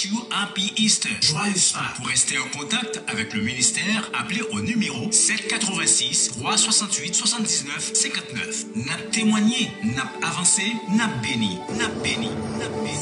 wish you happy Easter. Joyeux Pâques. Pour rester en contact avec le ministère, appelez au numéro 786 368 79 59. N'a témoigné, n'a avancé, n'a béni, n'a béni, n'a béni.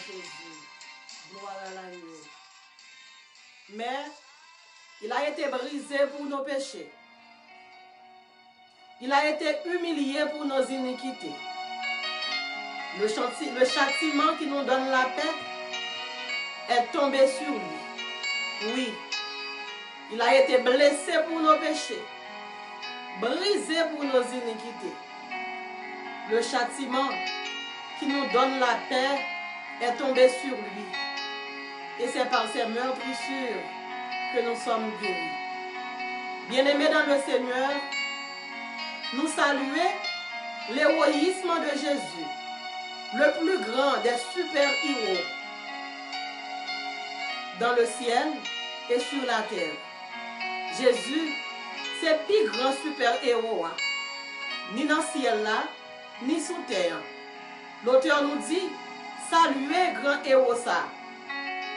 Jésus. Gloire à l'agneau. Mais il a été brisé pour nos péchés. Il a été humilié pour nos iniquités. Le châtiment qui nous donne la paix est tombé sur lui. Oui, il a été blessé pour nos péchés, brisé pour nos iniquités. Le châtiment qui nous donne la paix est tombé sur lui. Et c'est par ses meurtrissures que nous sommes guéris. Bien-aimés dans le Seigneur, nous saluons l'héroïsme de Jésus, le plus grand des super-héros dans le ciel et sur la terre. Jésus, c'est le plus grand super-héros, ni dans le ciel là, ni sous terre. L'auteur nous dit, saluez grand héros ça,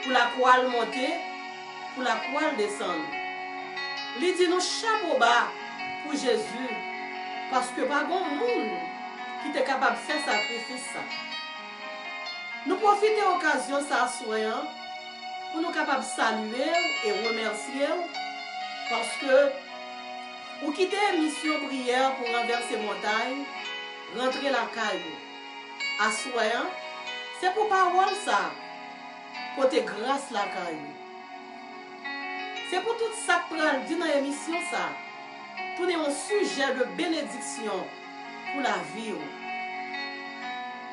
pour la croix monter, pour la croix descendre. Il dit nous chapeau bas pour Jésus, parce que pas grand monde qui est capable de faire sacrifice ça. Nous profitons de l'occasion ça soyant pour nous capables de saluer et remercier parce que vous quittez mission prière pour renverser montagne, rentrer la caille. À soyant, c'est pour parole ça, côté grâce la caille. C'est pour tout ça que nous dit dans l'émission ça. Tout est un sujet de bénédiction pour la vie.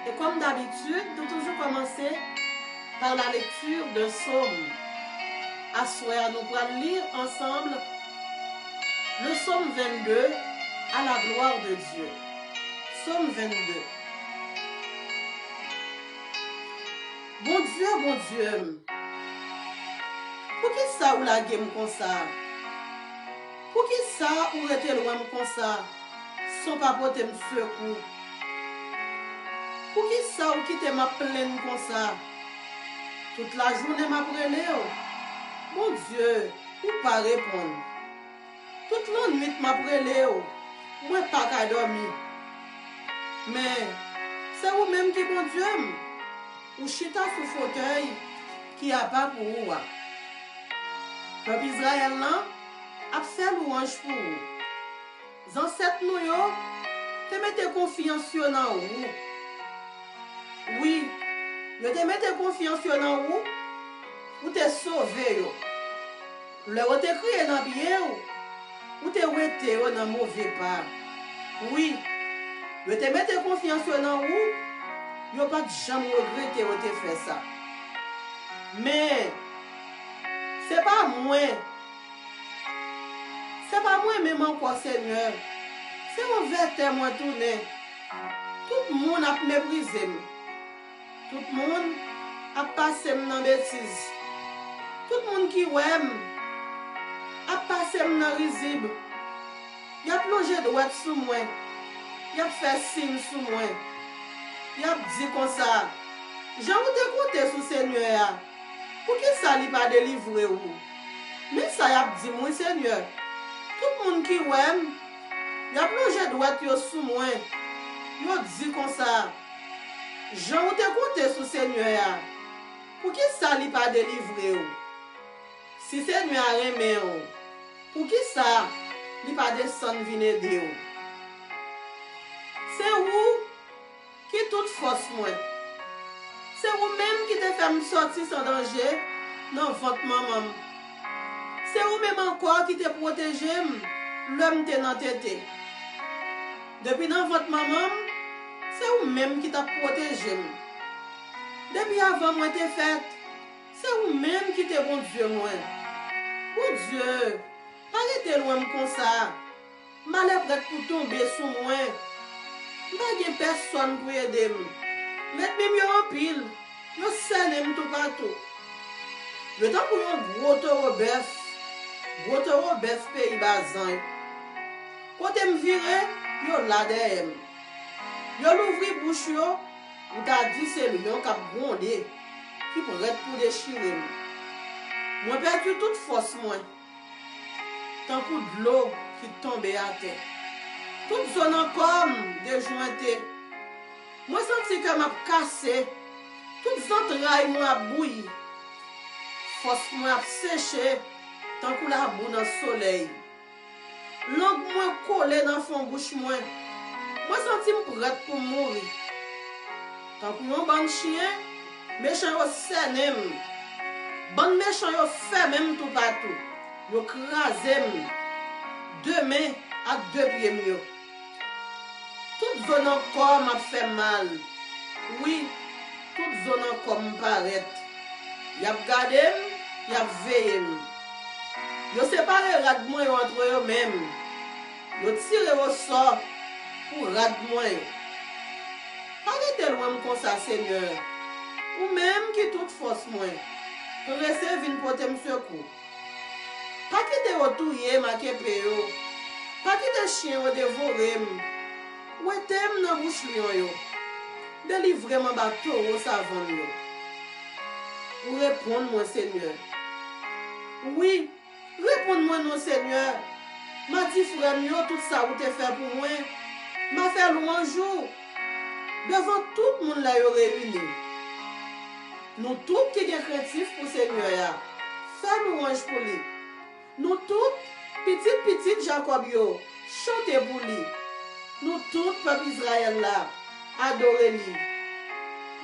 Et comme d'habitude, nous toujours commencer par la lecture d'un psaume. À soir, nous allons lire ensemble le psaume 22 à la gloire de Dieu. Psaume 22. Bon Dieu, pour qui ça ou la game comme ça? Pour qui ça ou était loin comme ça? Sans pas porter me secours. Pour qui ça ou qui te m'a pleine comme ça? Toute la journée m'a brûlé. Mon Dieu, ou pas répondre. Toute la nuit m'a brûlé. Moi pas qu'à dormir. Mais c'est vous-même qui bon Dieu. Ou chita sous fauteuil qui a pas pour vous. Peuple Israël là a fait louange pour vous. Les ancêtres nous te mettez confiance sur vous. Oui, je te mettez confiance sur vous. Ou te sauvé. Le ou te crié dans bien ou te wete dans mauvais pas. Oui, je te mettez confiance sur vous. Yo pas jamais regretté ou te fait ça. Mais c'est pas moi. C'est pas moi même encore Seigneur. C'est un verre moi tourné. Tout le monde a méprisé. Tout le monde a passé dans bêtise. Tout le monde qui aime a passé dans risible. Il a plongé droit sous moi. Il a fait signe sous moi. Il a dit comme ça. J'ai te compter sur Seigneur. Pour qui ça n'est pas délivré ou? Mais ça y a dit moi Seigneur. Tout le monde qui aime, il a plongé droit sous moi. Il a dit comme ça. J'ai te compter sur Seigneur. Pour qui ça n'est pas délivré ou? Si Seigneur a aimé ou, pour qui ça n'est pas descendre venir aider ou? C'est vous qui toute force moi. C'est vous-même qui te fait me sortir sans danger dans votre maman. C'est vous-même encore qui te protège l'homme te dans tête. Depuis dans votre maman, c'est vous-même qui t'a protégé. Depuis avant moi te fait, c'est vous-même qui te bon Dieu moi. Bon Dieu, arrêtez loin comme ça. Malheur prête pour tomber sous moi. Pas de personne pour aider. Mettez-moi en pile. Je sais tout partout. Le temps pour un gros taureau bœuf pays bazan. Quand je me vire, je la derrière. Je l'ouvre bouche, ou t'as dit c'est le lion qui a grondé, qui pourrait être pour déchirer. Moi, perdu toute force, moi. Tant que de l'eau qui tombe à terre. Toute zone comme déjointée. Moi, senti que m'a cassé. Toutes entrailles moi bouilli. Force moi séché. Tant que la boue dans le soleil. Langue moi collée dans le fond bouche moi. Moi senti prête pour mourir. Tant que mon bon chien, méchant yo sènem. Bon méchant yo fait même tout partout. Yo crasem. Deux mains à deux pieds mieux. Toute zone encore m'a fait mal. Oui, toute zone encore me paraît. Y a gardé, y a veillé. Yo séparé rad-moi entre eux même. Yo tiré au sort pour rad-moi. Arrêtez loin comme ça, Seigneur. Ou même qui toute force moi. Pour rester vine pour te me secours. Pas quitter au touyer ma kepe yo. Pas quitter chien au dévorer. Ou t'aime dans bouche lion yo. Délivrez mon bateau au savon yo. Ou répondre-moi, Seigneur. Oui, répondre-moi, non, Seigneur. Ma dit frère, tout ça, vous t'es fait pour moi. M'a fait louange devant tout le monde là réuni. Nous tous qui sommes créatifs pour Seigneur, fait louange pour lui. Nous tous, petit Jacob, chantez pour lui. Nous tous, peuple Israël là, adorez lui.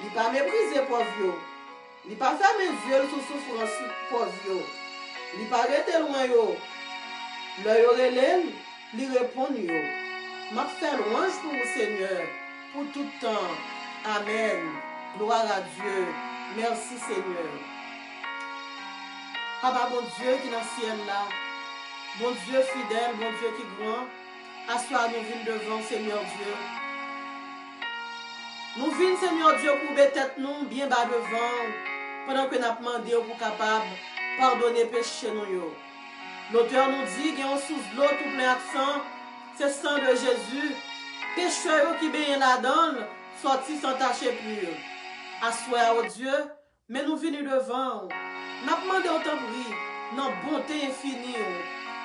Il n'a pas méprisé pauvre. Il n'a pas fermé les yeux sous souffrance pauvre. Il n'a pas arrêté loin. Le relève, il répond. M'a fait louange pour vous, Seigneur, pour tout temps. Amen. Gloire à Dieu. Merci, Seigneur. Papa, bon Dieu qui est dans le ciel là. Bon Dieu fidèle, bon Dieu qui est grand. Assoir nous vînes devant, Seigneur Dieu. Nous vînes, Seigneur Dieu, pour mettre tête nous bien bas devant. Pendant que nous avons demandé pour capable pardonner péché nous. L'auteur nous dit qu'il y a un sous l'eau tout plein accent. C'est le sang de Jésus. Pécheur qui baigne là-dedans, sorti sans tache pur. Assoir au Dieu, mais nous venons devant. Nous avons demandé au temps pris, dans bonté infinie,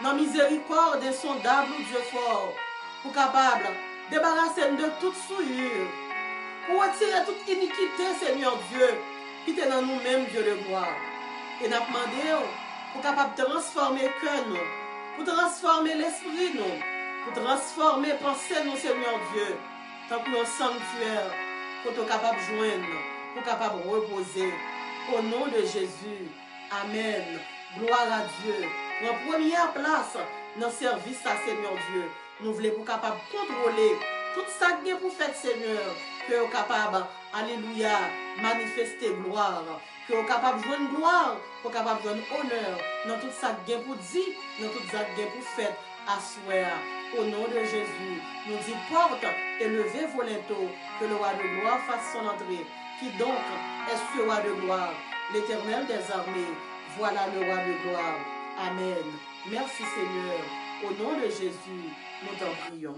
dans miséricorde insondable, Dieu fort, pour capable débarrasser de toute souillure, pour retirer toute iniquité, Seigneur Dieu, qui est dans nous-mêmes, Dieu de gloire. Et nous avons demandé pour capable transformer le cœur, pour transformer l'esprit, pour transformer la pensée, Seigneur Dieu, tant que nous sanctuaire, pour être capable de joindre, pour capable de reposer. Au nom de Jésus, Amen. Gloire à Dieu. En première place, dans le service à Seigneur Dieu, nous voulons pour capable de contrôler tout ça que pour faire, Seigneur, que nous capable, alléluia, manifester gloire, que nous capable de jouer une gloire, que nous capable de jouer un honneur, dans tout ça que pour dire, dans tout ça que pour faire, asseoir. Au nom de Jésus, nous dit porte et levez vos linteaux, que le roi de gloire fasse son entrée. Qui donc est ce roi de gloire? L'Éternel des armées, voilà le roi de gloire. Amen. Merci Seigneur. Au nom de Jésus, nous t'en prions.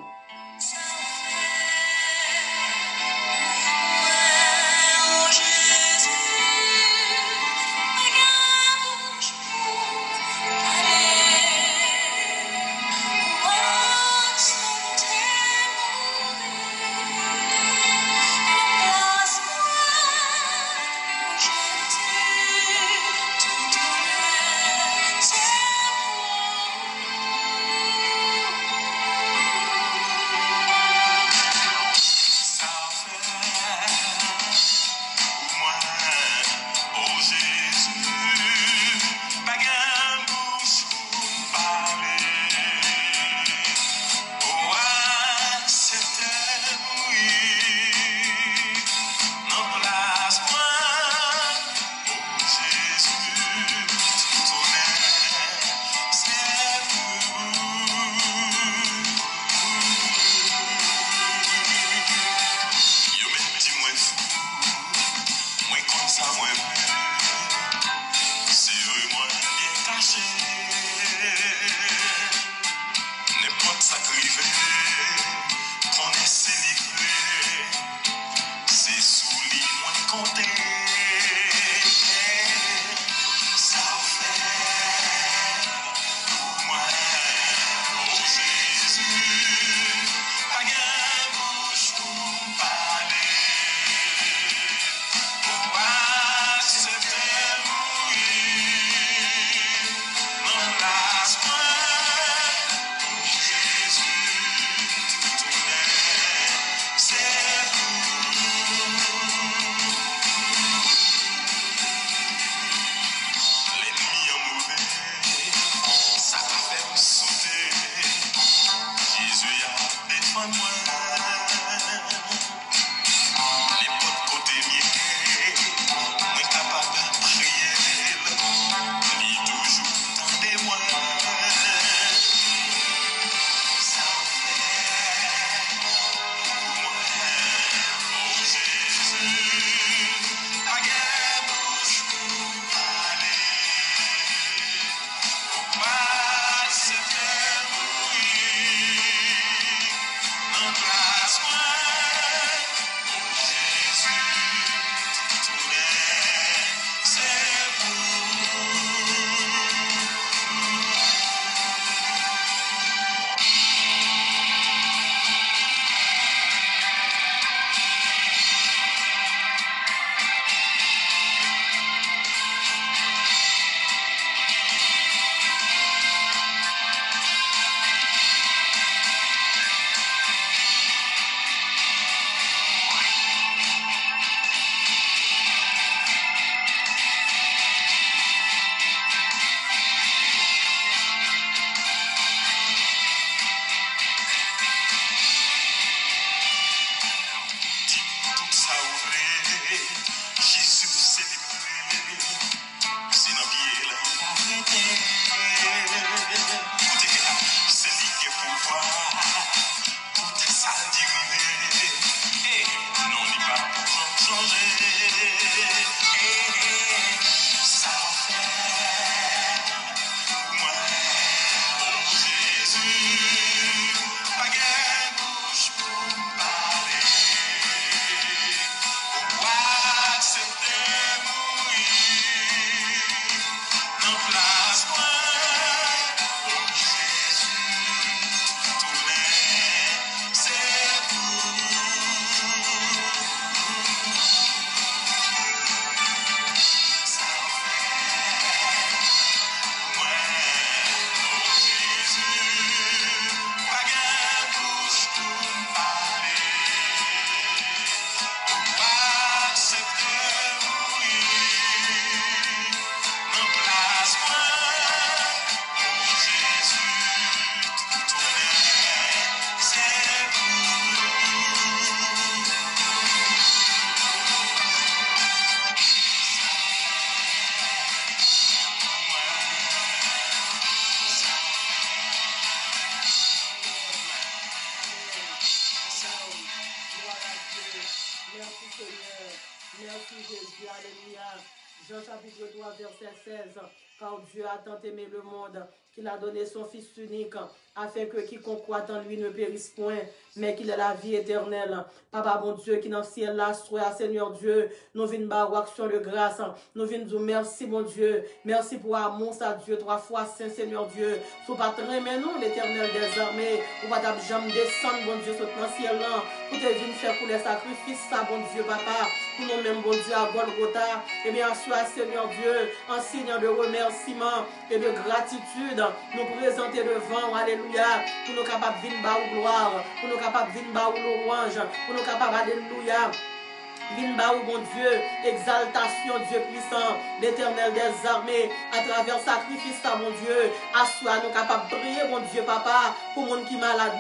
Jésus célébré. C'est dans pied là. Écoutez, c'est lui qui est pouvoir. Tout est ça dérivé. Et non, il n'est pas pour changer. Ça fait moi, oh Jésus, pas gain bouche pour parler. Pourquoi accepter mourir dans place moi, oh Jésus, tourner, c'est tout. Ça fait moi, oh Jésus, pas gain bouche pour parler. Pourquoi accepter mourir dans place moi, oh Jésus, tourner, c'est tout. Merci Seigneur. Merci Jésus. Alléluia. Jean chapitre 3 verset 16. Car Dieu a tant aimé le monde qu'il a donné son Fils unique afin que quiconque croit en lui ne périsse point, mais qu'il ait la vie éternelle. Papa bon Dieu qui dans le ciel là, sois Seigneur Dieu, nous venons par action de grâce. Nous venons dire merci mon Dieu. Merci pour amour ça Dieu trois fois Saint Seigneur Dieu. Sous pas très mais non l'éternel des armées. Ou pas jamais descendre bon Dieu sur le ciel là. Pour te venir faire pour les sacrifices ça bon Dieu papa. Pour nous même bon Dieu à Golgotha. Et bien sois Seigneur Dieu en signe de remerciement et de gratitude. Nous présenter devant alléluia. Pour nous capables de venir bas ou gloire. Pour nous capables de venir bas ou l'orange. Pour nous capables alléluia. Vinba ou bon Dieu, exaltation Dieu puissant, l'éternel des armées, à travers le sacrifice, mon Dieu, assois nous capables de prier, mon Dieu, papa, pour mon qui malade,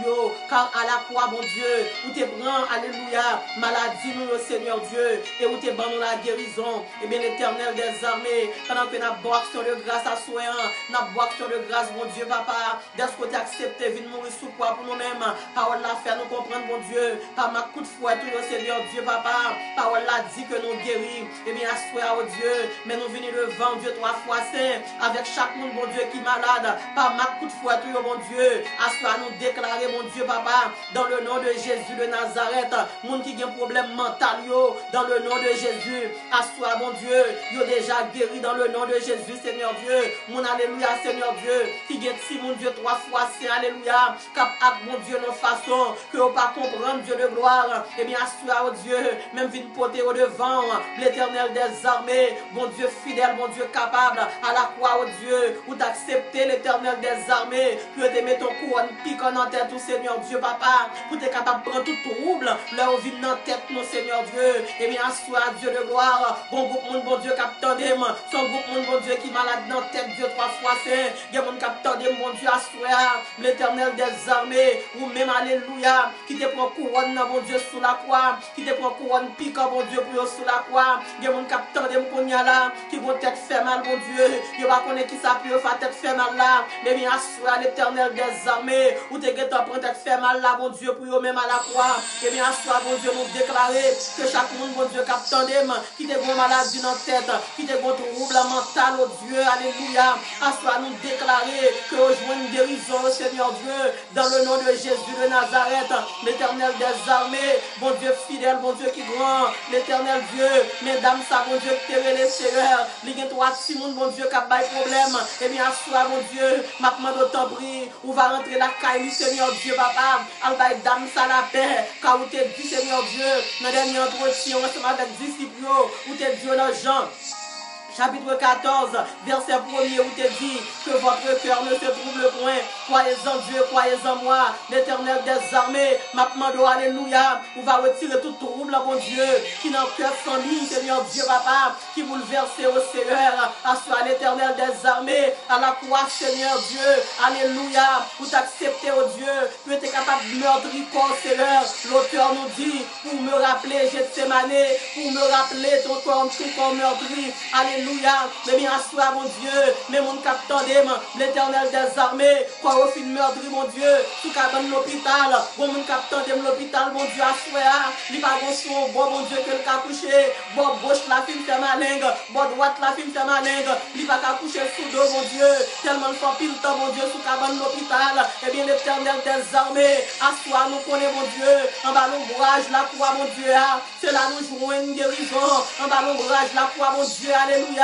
car à la croix, mon Dieu, où te prends, alléluia, maladie, nous, le Seigneur Dieu, et où te prends, nous, la guérison, et bien l'éternel des armées, pendant que nous avons action de grâce à soi, nous avons action de grâce, mon Dieu, papa, dès que tu acceptes, viens mourir sous quoi pour nous-mêmes, parole la faire nous comprendre, mon Dieu, par ma coup de fouet, tout le Seigneur Dieu, papa, parole a dit que nous guéris, et bien assois au Dieu, mais nous venons devant Dieu trois fois saint, avec chaque monde, mon Dieu, qui est malade, par ma coup de fouet, mon Dieu, assois nous déclarer, mon Dieu, papa, dans le nom de Jésus de Nazareth, monde qui a un problème mental, dans le nom de Jésus, assois, mon Dieu, yo déjà guéri dans le nom de Jésus, Seigneur Dieu, mon alléluia, Seigneur Dieu, qui est si, mon Dieu, trois fois saint, alléluia, cap mon Dieu, nos façons, que vous pas comprendre, Dieu de gloire, et bien assois au Dieu, même vine porter au devant l'éternel des armées, mon Dieu fidèle, mon Dieu capable, à la croix, au Dieu, ou d'accepter l'éternel des armées, que te mettre ton couronne piquant en tête, tout Seigneur Dieu, papa, pour te capable de prendre tout trouble, là où vient dans tête, mon Seigneur Dieu, et bien assois, Dieu de gloire, bon groupe, mon Dieu, capitaine, son groupe, mon Dieu, qui malade dans tête, Dieu, trois fois saint, il y a mon capitaine, mon Dieu, assois, l'éternel des armées, ou même, alléluia, qui te prend couronne, mon Dieu, sous la croix, qui te prend couronne piquant, mon Dieu, pour sous la croix, il y a mon capitaine de Moukonia là, qui vont tête fait mal, mon Dieu, il va connaître qui ça peut faire tête fait mal là, mais bien assois l'éternel des armées, ou te guettes prendre tête fait mal là, mon Dieu, pour eux même à la croix, et bien assois, mon Dieu, nous déclarer que chaque monde, mon Dieu, capitaine, qui te bon maladie dans la tête, qui te bon trouble mental, oh Dieu, alléluia, assois, nous déclarer que nous jouons une guérison, Seigneur Dieu, dans le nom de Jésus de Nazareth, l'éternel des armées, mon Dieu fidèle, mon Dieu qui grand, l'éternel Dieu, mesdames, ça, mon Dieu, qui te les seigneurs, les gens, trois, six monde, mon Dieu, qui a pas de problème, et bien, assois, mon Dieu, ma demande autant prie, ou va rentrer la caille, Seigneur Dieu, papa, al bail dame, ça la paix, car vous t'es dit, Seigneur Dieu, dans le dernier entretien, ensemble avec disciples, ou t'es dit dans Jean. chapitre 14, verset 1er, où te dit que votre cœur ne se trouble point. Croyez en Dieu, croyez en moi, l'Éternel des armées. Ma demande, alléluia, on va retirer tout trouble, mon Dieu, qui n'a cœur sans ligne, Seigneur Dieu, papa, qui bouleverse au Seigneur, à l'Éternel des armées, à la croix, Seigneur Dieu, alléluia, pour t'accepter, oh Dieu, tu es capable de meurtrir corps, Seigneur. L'auteur nous dit, pour me rappeler Gethsemane, pour me rappeler ton corps meurtri, alléluia, mais bien assois, mon Dieu, mais mon capitaine, l'Éternel des armées, quoi au film meurtri, mon Dieu, sous cabane l'hôpital, bon mon capitaine l'hôpital, mon Dieu, assois, il va bon bon, mon Dieu, que le cas couché, bon gauche la film fait ma langue, bon droite la film fait ma langue, il va coucher sous dos, mon Dieu, tellement fort pile temps, mon Dieu, sous cabane l'hôpital, et bien l'Éternel des armées, assois, nous connaissons, mon Dieu, en bas l'ombrage, la croix, mon Dieu, c'est là nous jouons une guérison, en bas l'ombrage, la croix, mon Dieu, alléluia.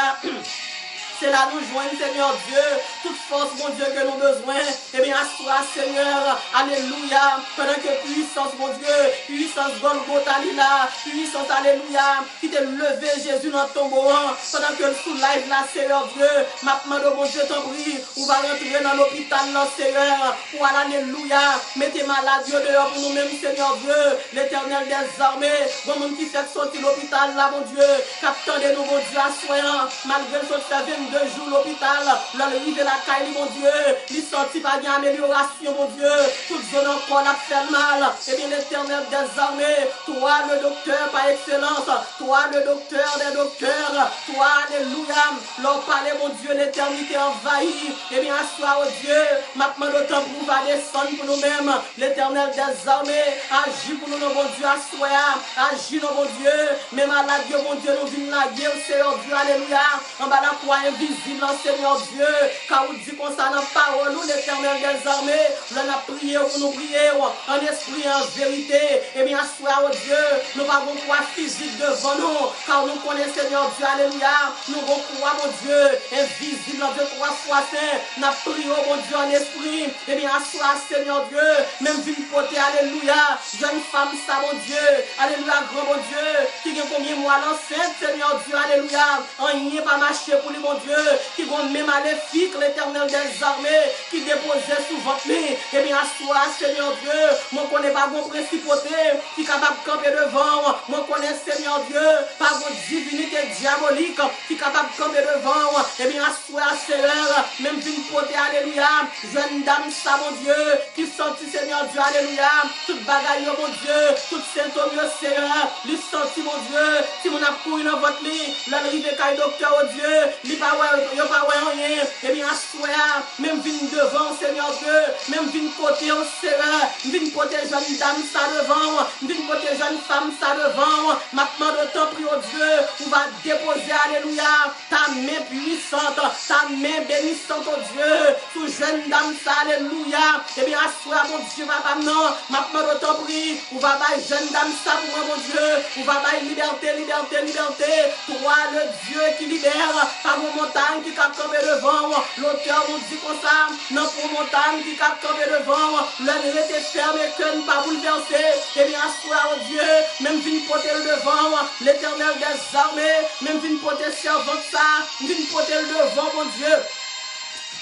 C'est là nous joignons, Seigneur Dieu, toute force, mon Dieu, que nous avons besoin. Eh bien, assois, Seigneur, alléluia, pendant que puissance, mon Dieu, puissance Golgotha, là, puissance, alléluia, qui t'est levé, Jésus, dans ton tombeau, pendant que le soulève, là, Seigneur Dieu, ma demande, mon Dieu, t'en prie, on va rentrer dans l'hôpital, là, Seigneur, pour alléluia, mettez malade, Dieu, dehors pour nous-mêmes, Seigneur Dieu, l'Éternel des armées, bon monde qui fait sortir l'hôpital, là, mon Dieu, captant de nous, mon Dieu, assoyant, malgré le fait 2 jours l'hôpital, l'arrivée la caille, mon Dieu, il sortit pas bien amélioration, mon Dieu, toute zone encore la fait mal, et bien l'Éternel des armées, toi le docteur par excellence, toi le docteur des docteurs, toi, alléluia, leur parler, mon Dieu, l'éternité envahie, et bien assois, oh Dieu, maintenant le temps pour va descendre pour nous-mêmes, l'Éternel des armées, agis pour nous, mon Dieu, assois, agis, mon Dieu, même à la Dieu, mon Dieu, nous venons la guerre, Seigneur Dieu, alléluia, en bas la croix invisible, Seigneur Dieu, car vous dit concernant parole, nous, l'Éternel des armées, nous avons prié pour nous prier, en esprit, en vérité, et bien, assois, oh Dieu, nous avons croix physique devant nous, car nous connaissons, Seigneur Dieu, alléluia, nous avons croix, mon Dieu, invisible, en Dieu, 3 fois saint, nous avons prié, mon Dieu, en esprit, et bien, assois, Seigneur Dieu, même ville côté, alléluia, jeune femme, ça, mon Dieu, alléluia, grand, mon Dieu, qui vient combien de mois l'enceinte, Seigneur Dieu, alléluia, en n'y est pas marché pour lui, mon Dieu, qui vont même maléfique, l'Éternel des armées, qui déposait sous votre lit, et bien, assois, Seigneur Dieu, moi, connais pas mon principauté, qui est capable de camper devant, moi, connais, Seigneur Dieu, pas votre divinité diabolique, qui est capable de camper devant, et bien, assois, Seigneur, même d'une côté, alléluia, jeune dame, ça, mon Dieu, qui sortit, Seigneur Dieu, alléluia, toute bagaille, mon Dieu, toute symptôme, Seigneur, lui sorti, mon Dieu, si mon a couru dans votre lit, l'arrivée, caille docteur, oh Dieu, lui pas rien, et bien, assoya, même vine devant, Seigneur Dieu, même vine côté, oh Seigneur, vine côté jeune dame, ça devant, vine côté jeune femme, ça devant, maintenant de temps, prie, oh Dieu, on va déposer, alléluia, ta main puissante, ta main bénissante, oh Dieu, sous jeune dame, ça, alléluia, et bien, assoya, mon Dieu, papa, non, maintenant de temps, prie, on va bailler jeune dame, ça, pour moi, mon Dieu, on va bailler liberté, liberté, liberté, toi, le Dieu qui libère, par vos montagnes qui cap camper devant, l'auteur nous dit comme ça, non pour montagne qui cap camper devant, l'année était fermée, que ne pas bouleverser, et bien assoir au Dieu, même vine poter le devant, l'Éternel des armées, même vine poter servant ça, vine poter le devant, mon Dieu.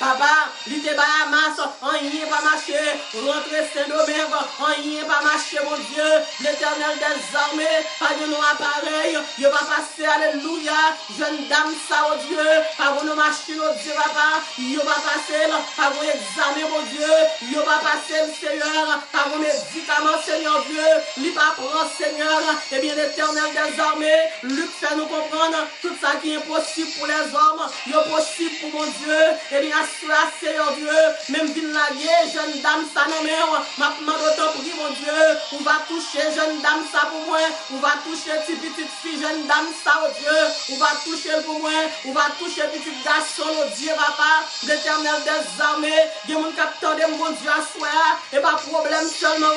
Papa, il te bat à masse, on y est pas marché, rentrer Saint-Domingue, on y est pas marché, mon Dieu, l'Éternel des armées, pas de nous appareil, il va passer, alléluia, jeune dame, ça, oh Dieu, pas de nos machines, oh Dieu, papa, il va passer, pas de examen, mon Dieu, il va passer, Seigneur, pas de médicaments, Seigneur Dieu, il va prendre, Seigneur, et bien l'Éternel des armées, Luc fait nous comprendre tout ça qui est possible pour les hommes, il est possible pour mon Dieu, et bien assois, Seigneur Dieu, même ville la guerre, jeune dame, ça non mais ma demande autant prie, mon Dieu, on va toucher jeune dame, ça pour moi, on va toucher petite fille, jeune dame, ça, oh Dieu, on va toucher pour moi, on va toucher petit garçon, oh Dieu, papa, l'Éternel des armées, il y a mon capteur de mon Dieu, assois, et pas problème seulement,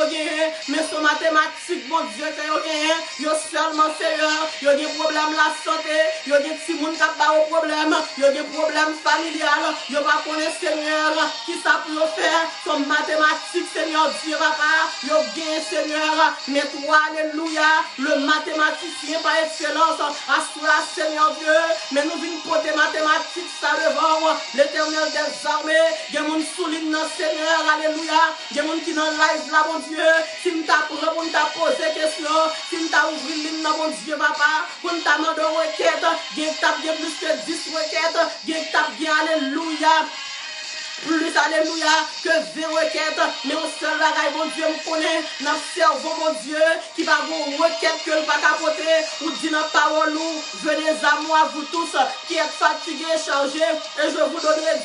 mais son mathématique, mon Dieu, que il y a seul spirituellement, Seigneur. Yo des problèmes la santé, yo des petits moun qui ba au problème, yo des problèmes familial, yo pas connaître Seigneur qui ça pour faire son mathématique, Seigneur Dieu papa. Yo gain Seigneur, mais toi alléluia, le mathématicien par excellence, assure Seigneur Dieu, mais nous venons porter mathématiques ça devant l'Éternel des armées. Il y a des gens qui soulignent dans Seigneur, alléluia. Il y a des gens qui dans live là, mon Dieu. Si nous t'apprends pour nous poser des questions, si nous t'ouvrons l'île là, mon Dieu, papa, pour nous demander des requêtes, il y a plus que 10 requêtes, il y a alléluia. Plus alléluia que 20 requêtes, mais au seul bagaille, mon Dieu, me connaît, dans le cerveau, mon Dieu, qui va vous requête que le pas capoter, ou dit dans la parole, venez à moi, vous tous, qui êtes fatigués, chargés, et je vous donnerai